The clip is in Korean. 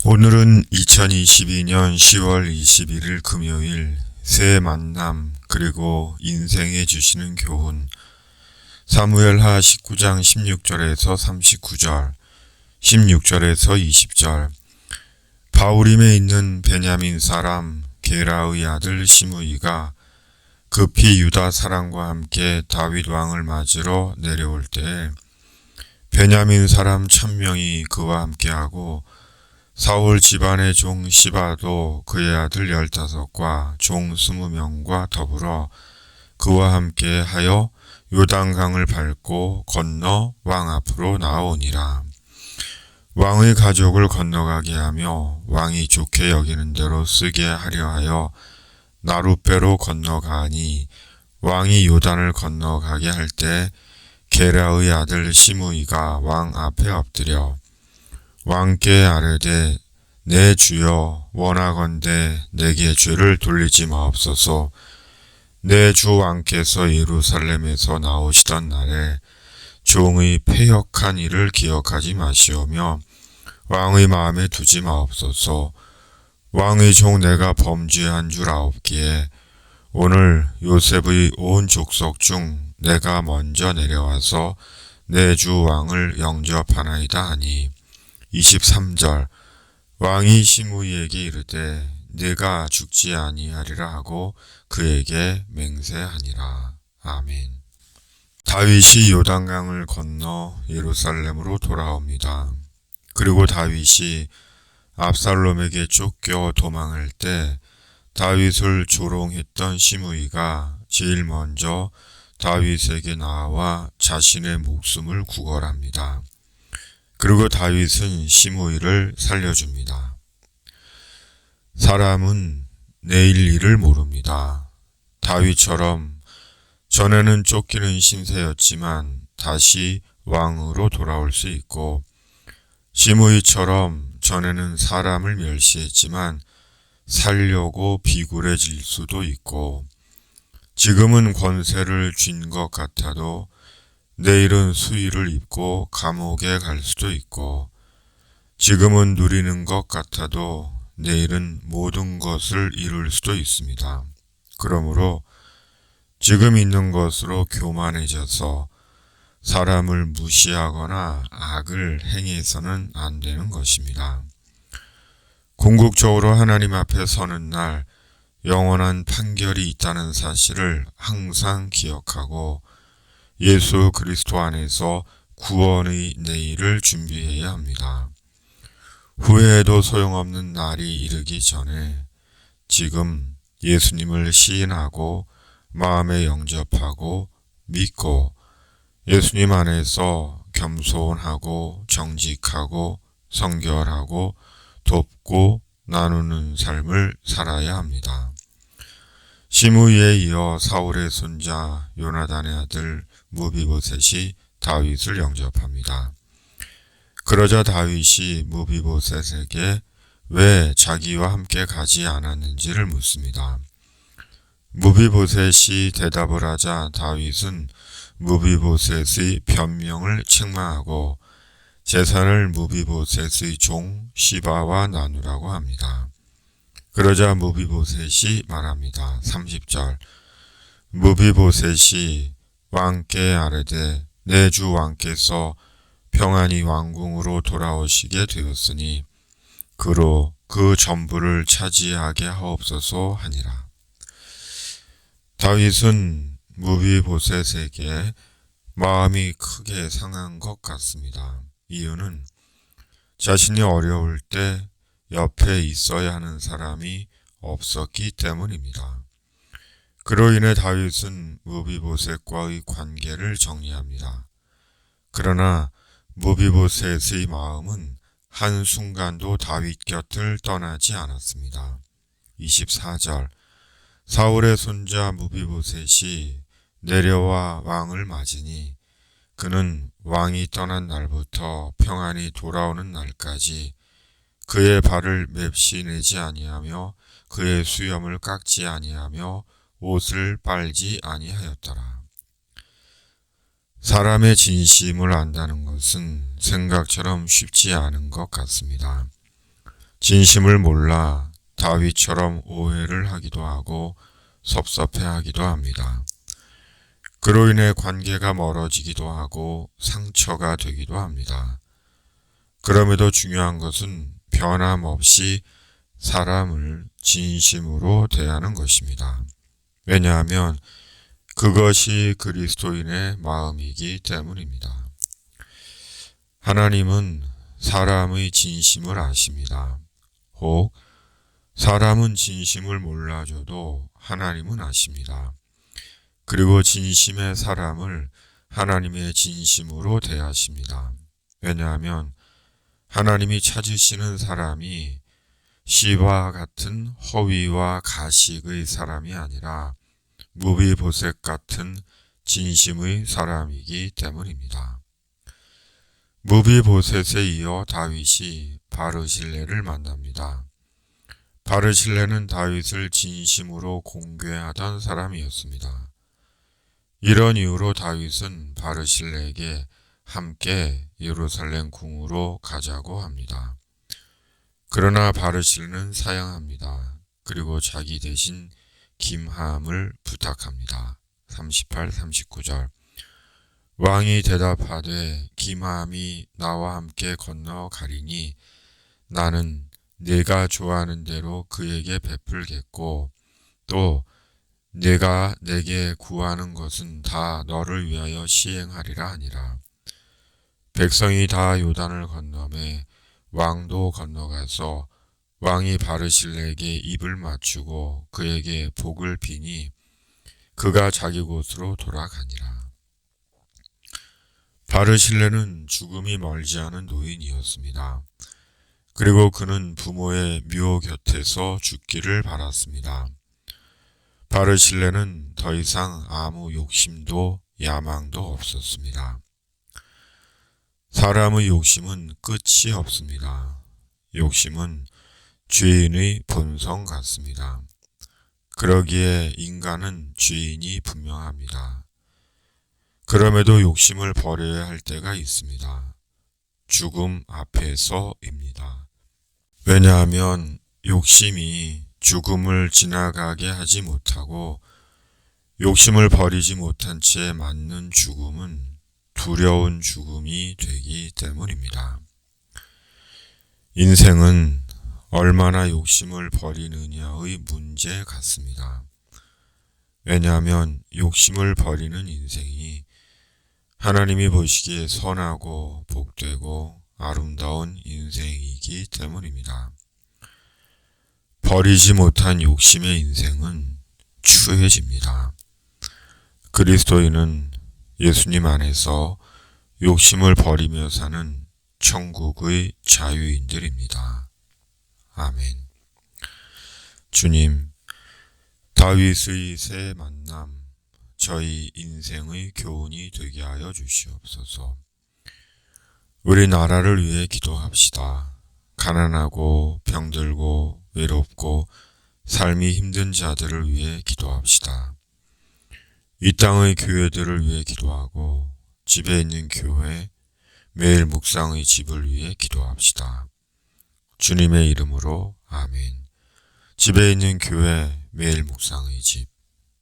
오늘은 2022년 10월 21일 금요일 새 만남 그리고 인생에 주시는 교훈 사무엘하 19장 16절에서 39절 16절에서 20절 바후림에 있는 베냐민 사람 게라의 아들 시므이가 급히 유다 사람과 함께 다윗 왕을 맞으러 내려올 때에 베냐민 사람 1000명이 그와 함께하고 사울 집안의 종 시바도 그의 아들 15과 종 20명과 더불어 그와 함께 하여 요단강을 밟고 건너 왕 앞으로 나아오니라. 왕의 가족을 건너가게 하며 왕이 좋게 여기는 대로 쓰게 하려 하여 나룻배로 건너가니 왕이 요단을 건너가게 할 때 게라의 아들 시므이가 왕 앞에 엎드려 왕께 아뢰되 내 주여 원하건대 내게 죄를 돌리지 마옵소서. 내 주 왕께서 예루살렘에서 나오시던 날에 종의 패역한 일을 기억하지 마시오며 왕의 마음에 두지 마옵소서. 왕의 종 내가 범죄한 줄 아옵기에 오늘 요셉의 온 족속 중 내가 먼저 내려와서 내 주 왕을 영접하나이다 하니 23절 왕이 시므이에게 이르되 네가 죽지 아니하리라 하고 그에게 맹세하니라. 아멘. 다윗이 요단강을 건너 예루살렘으로 돌아옵니다. 그리고 다윗이 압살롬에게 쫓겨 도망할 때 다윗을 조롱했던 시므이가 제일 먼저 다윗에게 나와 자신의 목숨을 구걸합니다. 그리고 다윗은 시므이를 살려줍니다. 사람은 내일 일을 모릅니다. 다윗처럼 전에는 쫓기는 신세였지만 다시 왕으로 돌아올 수 있고 시므이처럼 전에는 사람을 멸시했지만 살려고 비굴해질 수도 있고 지금은 권세를 쥔 것 같아도 내일은 수위를 입고 감옥에 갈 수도 있고 지금은 누리는 것 같아도 내일은 모든 것을 이룰 수도 있습니다. 그러므로 지금 있는 것으로 교만해져서 사람을 무시하거나 악을 행해서는 안 되는 것입니다. 궁극적으로 하나님 앞에 서는 날 영원한 판결이 있다는 사실을 항상 기억하고 예수 그리스도 안에서 구원의 내일을 준비해야 합니다. 후회해도 소용없는 날이 이르기 전에 지금 예수님을 시인하고 마음에 영접하고 믿고 예수님 안에서 겸손하고 정직하고 성결하고 돕고 나누는 삶을 살아야 합니다. 시므이에 이어 사울의 손자 요나단의 아들 무비보셋이 다윗을 영접합니다. 그러자 다윗이 무비보셋에게 왜 자기와 함께 가지 않았는지를 묻습니다. 무비보셋이 대답을 하자 다윗은 무비보셋의 변명을 책망하고 재산을 무비보셋의 종 시바와 나누라고 합니다. 그러자 무비보셋이 말합니다. 30절 무비보셋이 왕께 아뢰되 내 주 왕께서 평안히 왕궁으로 돌아오시게 되었으니 그로 그 전부를 차지하게 하옵소서 하니라. 다윗은 무비보셋에게 마음이 크게 상한 것 같습니다. 이유는 자신이 어려울 때 옆에 있어야 하는 사람이 없었기 때문입니다. 그로 인해 다윗은 무비보셋과의 관계를 정리합니다. 그러나 무비보셋의 마음은 한순간도 다윗 곁을 떠나지 않았습니다. 24절 사울의 손자 무비보셋이 내려와 왕을 맞으니 그는 왕이 떠난 날부터 평안히 돌아오는 날까지 그의 발을 맵시 내지 아니하며 그의 수염을 깎지 아니하며 옷을 빨지 아니하였더라. 사람의 진심을 안다는 것은 생각처럼 쉽지 않은 것 같습니다. 진심을 몰라 다윗처럼 오해를 하기도 하고 섭섭해하기도 합니다. 그로 인해 관계가 멀어지기도 하고 상처가 되기도 합니다. 그럼에도 중요한 것은 변함없이 사람을 진심으로 대하는 것입니다. 왜냐하면 그것이 그리스도인의 마음이기 때문입니다. 하나님은 사람의 진심을 아십니다. 혹 사람은 진심을 몰라줘도 하나님은 아십니다. 그리고 진심의 사람을 하나님의 진심으로 대하십니다. 왜냐하면 하나님이 찾으시는 사람이 씨와 같은 허위와 가식의 사람이 아니라 무비보셋 같은 진심의 사람이기 때문입니다. 무비보셋에 이어 다윗이 바르실레를 만납니다. 바르실레는 다윗을 진심으로 공경하던 사람이었습니다. 이런 이유로 다윗은 바르실레에게 함께 예루살렘 궁으로 가자고 합니다. 그러나 바르실레는 사양합니다. 그리고 자기 대신 김함을 부탁합니다. 38, 39절. 왕이 대답하되 김함이 나와 함께 건너가리니 나는 네가 좋아하는 대로 그에게 베풀겠고 또 네가 내게 구하는 것은 다 너를 위하여 시행하리라 하니라. 백성이 다 요단을 건너매 왕도 건너가서 왕이 바르실레에게 입을 맞추고 그에게 복을 비니 그가 자기 곳으로 돌아가니라. 바르실레는 죽음이 멀지 않은 노인이었습니다. 그리고 그는 부모의 묘 곁에서 죽기를 바랐습니다. 바르실레는 더 이상 아무 욕심도 야망도 없었습니다. 사람의 욕심은 끝이 없습니다. 욕심은 죄인의 본성 같습니다. 그러기에 인간은 죄인이 분명합니다. 그럼에도 욕심을 버려야 할 때가 있습니다. 죽음 앞에서입니다. 왜냐하면 욕심이 죽음을 지나가게 하지 못하고 욕심을 버리지 못한 채 맞는 죽음은 두려운 죽음이 되기 때문입니다. 인생은 얼마나 욕심을 버리느냐의 문제 같습니다. 왜냐하면 욕심을 버리는 인생이 하나님이 보시기에 선하고 복되고 아름다운 인생이기 때문입니다. 버리지 못한 욕심의 인생은 추해집니다. 그리스도인은 예수님 안에서 욕심을 버리며 사는 천국의 자유인들입니다. 아멘. 주님, 다윗의 새 만남, 저희 인생의 교훈이 되게 하여 주시옵소서. 우리 나라를 위해 기도합시다. 가난하고 병들고 외롭고 삶이 힘든 자들을 위해 기도합시다. 이 땅의 교회들을 위해 기도하고 집에 있는 교회, 매일 묵상의 집을 위해 기도합시다. 주님의 이름으로 아멘. 집에 있는 교회, 매일 묵상의 집,